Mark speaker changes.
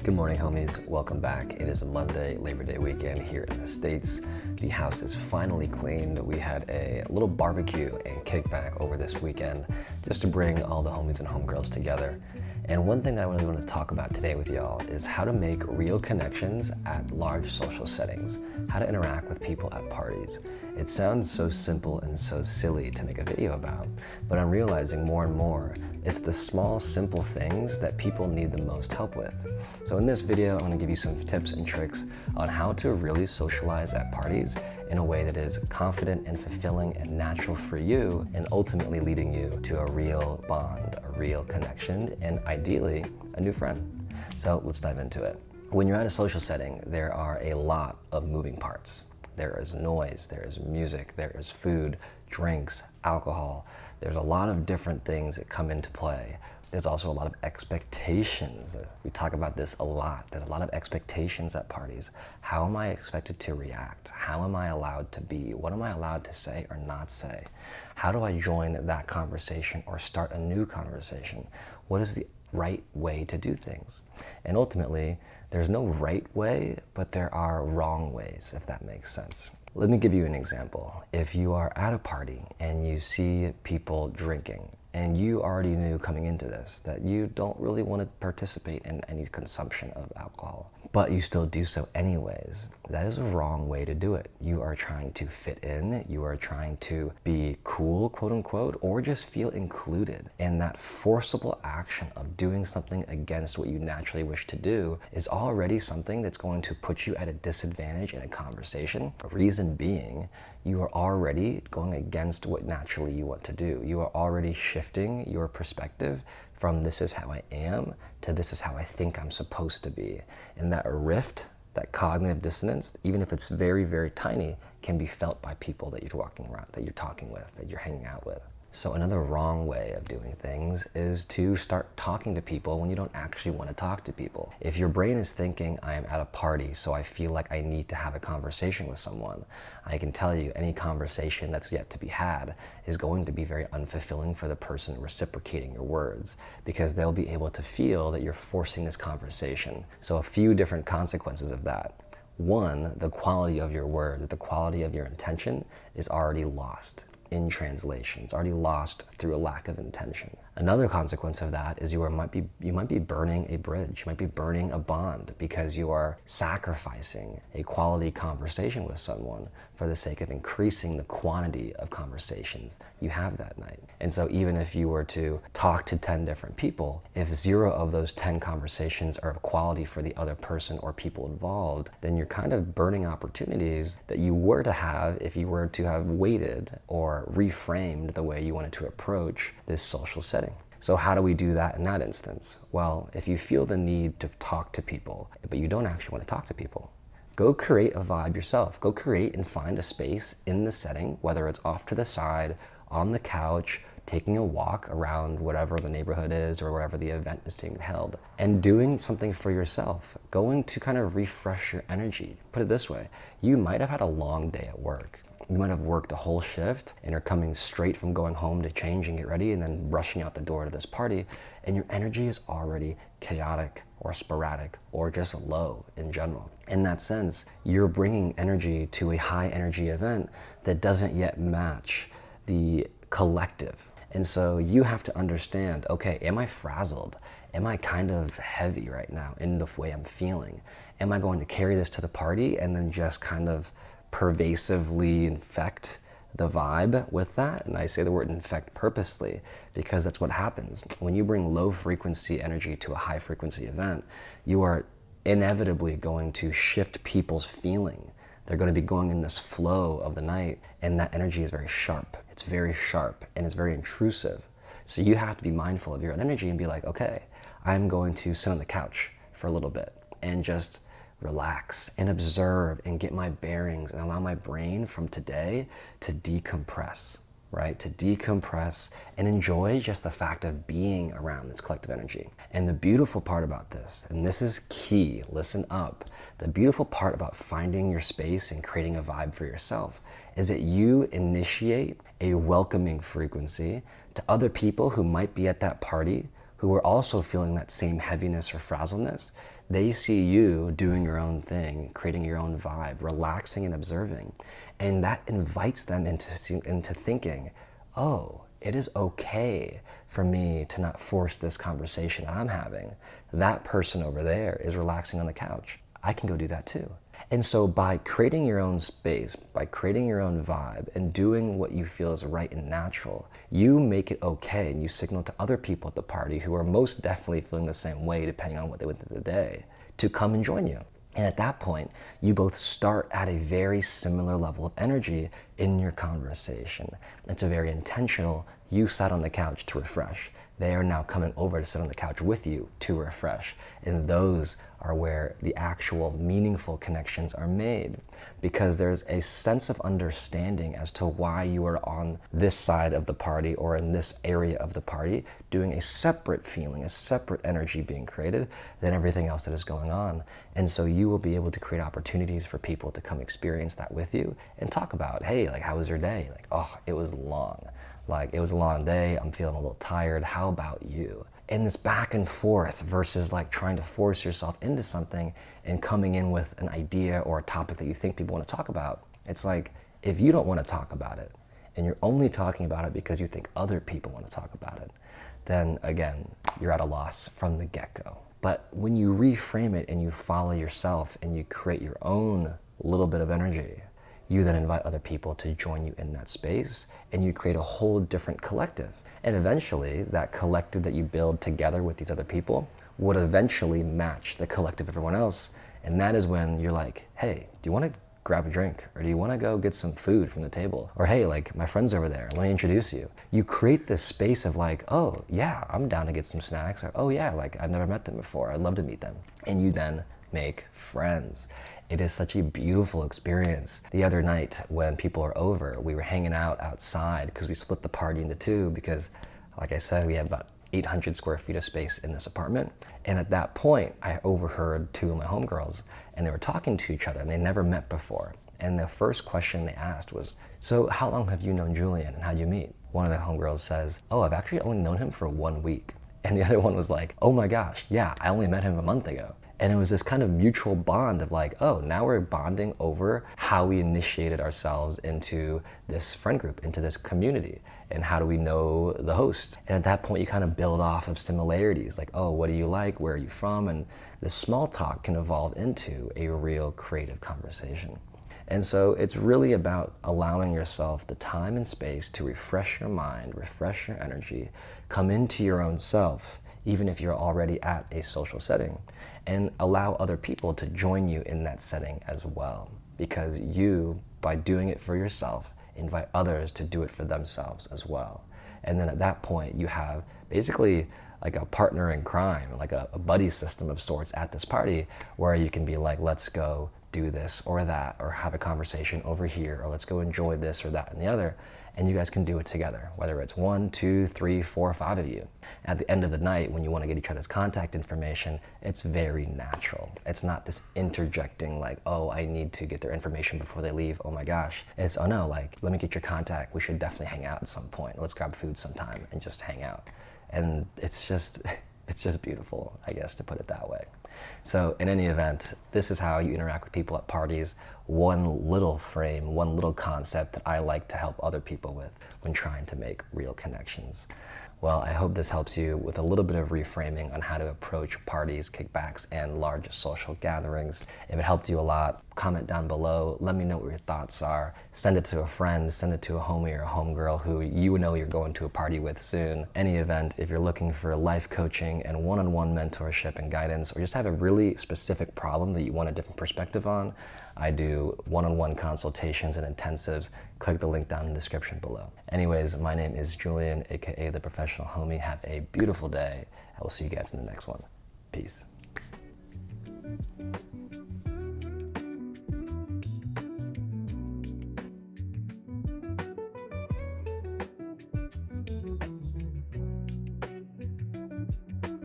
Speaker 1: Good morning, homies. Welcome back. It is a Monday, Labor Day weekend here in the States. The house is finally cleaned. We had a little barbecue and kickback over this weekend just to bring all the homies and homegirls together. And one thing that I really want to talk about today with y'all is how to make real connections at large social settings, how to interact with people at parties. It sounds so simple and so silly to make a video about, but I'm realizing more and more it's the small, simple things that people need the most help with. So in this video, I'm going to give you some tips and tricks on how to really socialize at parties in a way that is confident and fulfilling and natural for you, and ultimately leading you to a real bond, a real connection, and ideally, a new friend. So let's dive into it. When you're at a social setting, there are a lot of moving parts. There is noise, there is music, there is food, drinks, alcohol. There's a lot of different things that come into play. There's also a lot of expectations. We talk about this a lot. There's a lot of expectations at parties. How am I expected to react? How am I allowed to be? What am I allowed to say or not say? How do I join that conversation or start a new conversation? What is the right way to do things? And ultimately, there's no right way, but there are wrong ways, if that makes sense. Let me give you an example. If you are at a party and you see people drinking, and you already knew coming into this that you don't really want to participate in any consumption of alcohol, but you still do so anyways, that is a wrong way to do it. You are trying to fit in, you are trying to be cool, quote unquote, or just feel included. And that forcible action of doing something against what you naturally wish to do is already something that's going to put you at a disadvantage in a conversation. The reason being, you are already going against what naturally you want to do. You are already shifting your perspective from this is how I am to this is how I think I'm supposed to be. And that rift, that cognitive dissonance, even if it's very, very tiny, can be felt by people that you're walking around, that you're talking with, that you're hanging out with. So another wrong way of doing things is to start talking to people when you don't actually want to talk to people. If your brain is thinking, I am at a party, so I feel like I need to have a conversation with someone, I can tell you any conversation that's yet to be had is going to be very unfulfilling for the person reciprocating your words, because they'll be able to feel that you're forcing this conversation. So a few different consequences of that. One, the quality of your words, the quality of your intention is already lost in translation. It's already lost through a lack of intention. Another consequence of that is you might be burning a bridge, you might be burning a bond, because you are sacrificing a quality conversation with someone for the sake of increasing the quantity of conversations you have that night. And so even if you were to talk to 10 different people, if 0 of those 10 conversations are of quality for the other person or people involved, then you're kind of burning opportunities that you were to have if you were to have waited or reframed the way you wanted to approach this social setting. So how do we do that in that instance? Well, if you feel the need to talk to people, but you don't actually want to talk to people, go create a vibe yourself. Go create and find a space in the setting, whether it's off to the side, on the couch, taking a walk around whatever the neighborhood is or wherever the event is being held, and doing something for yourself, going to kind of refresh your energy. Put it this way, you might have had a long day at work. You might have worked a whole shift and are coming straight from going home to change and get ready and then rushing out the door to this party, and your energy is already chaotic or sporadic or just low in general. In that sense, you're bringing energy to a high energy event that doesn't yet match the collective. And so you have to understand, okay, am I frazzled? Am I kind of heavy right now in the way I'm feeling? Am I going to carry this to the party and then just kind of pervasively infect the vibe with that? And I say the word infect purposely because that's what happens. When you bring low frequency energy to a high frequency event, you are inevitably going to shift people's feeling. They're going to be going in this flow of the night, and that energy is very sharp. It's very sharp and it's very intrusive. So you have to be mindful of your own energy and be like, okay, I'm going to sit on the couch for a little bit and just relax and observe and get my bearings and allow my brain from today to decompress, right? To decompress and enjoy just the fact of being around this collective energy. And the beautiful part about this, and this is key, listen up, the beautiful part about finding your space and creating a vibe for yourself is that you initiate a welcoming frequency to other people who might be at that party who are also feeling that same heaviness or frazzleness. They see you doing your own thing, creating your own vibe, relaxing and observing. And that invites them into thinking, oh, it is okay for me to not force this conversation I'm having. That person over there is relaxing on the couch. I can go do that too. And so by creating your own space, by creating your own vibe and doing what you feel is right and natural, you make it okay and you signal to other people at the party who are most definitely feeling the same way depending on what they went through the day to come and join you. And at that point, you both start at a very similar level of energy in your conversation. It's a very intentional, you sat on the couch to refresh. They are now coming over to sit on the couch with you to refresh. And those are where the actual meaningful connections are made, because there's a sense of understanding as to why you are on this side of the party or in this area of the party doing a separate feeling, a separate energy being created than everything else that is going on. And so you will be able to create opportunities for people to come experience that with you and talk about, hey, like, how was your day? Like, oh, it was long. Like, it was a long day, I'm feeling a little tired, how about you? And this back and forth versus like trying to force yourself into something and coming in with an idea or a topic that you think people want to talk about. It's like, if you don't want to talk about it and you're only talking about it because you think other people want to talk about it, then again, you're at a loss from the get-go. But when you reframe it and you follow yourself and you create your own little bit of energy, you then invite other people to join you in that space and you create a whole different collective. And eventually, that collective that you build together with these other people would eventually match the collective of everyone else. And that is when you're like, hey, do you want to grab a drink? Or do you want to go get some food from the table? Or hey, like, my friend's over there, let me introduce you. You create this space of like, oh yeah, I'm down to get some snacks. Or oh yeah, like, I've never met them before, I'd love to meet them. And you then make friends. It is such a beautiful experience. The other night when people are over, we were hanging out outside because we split the party into two because, like I said, we have about 800 square feet of space in this apartment. And at that point, I overheard two of my homegirls and they were talking to each other and they never met before. And the first question they asked was, so how long have you known Julian and how'd you meet? One of the homegirls says, oh, I've actually only known him for 1 week. And the other one was like, oh my gosh, yeah, I only met him a month ago. And it was this kind of mutual bond of like, oh, now we're bonding over how we initiated ourselves into this friend group, into this community, and how do we know the host. And at that point, you kind of build off of similarities, like, oh, what do you like, where are you from? And the small talk can evolve into a real creative conversation. And so it's really about allowing yourself the time and space to refresh your mind, refresh your energy, come into your own self, even if you're already at a social setting, and allow other people to join you in that setting as well. Because you, by doing it for yourself, invite others to do it for themselves as well. And then at that point, you have basically like a partner in crime, like a buddy system of sorts at this party, where you can be like, let's go do this or that, or have a conversation over here, or let's go enjoy this or that and the other. And you guys can do it together, whether it's 1, 2, 3, 4, 5 of you. At the end of the night, when you want to get each other's contact information, it's very natural. It's not this interjecting like, oh, I need to get their information before they leave, oh my gosh. It's, oh no, like, let me get your contact, we should definitely hang out at some point. Let's grab food sometime and just hang out. And it's just beautiful, I guess, to put it that way. So in any event, this is how you interact with people at parties. One little frame, one little concept that I like to help other people with when trying to make real connections. Well, I hope this helps you with a little bit of reframing on how to approach parties, kickbacks, and large social gatherings. If it helped you a lot, comment down below. Let me know what your thoughts are. Send it to a friend, send it to a homie or a homegirl who you know you're going to a party with soon. Any event, if you're looking for life coaching and one-on-one mentorship and guidance, or just have a really specific problem that you want a different perspective on, I do one-on-one consultations and intensives. Click the link down in the description below. Anyways, my name is Julian, aka The Professional Homie. Have a beautiful day. I will see you guys in the next one. Peace.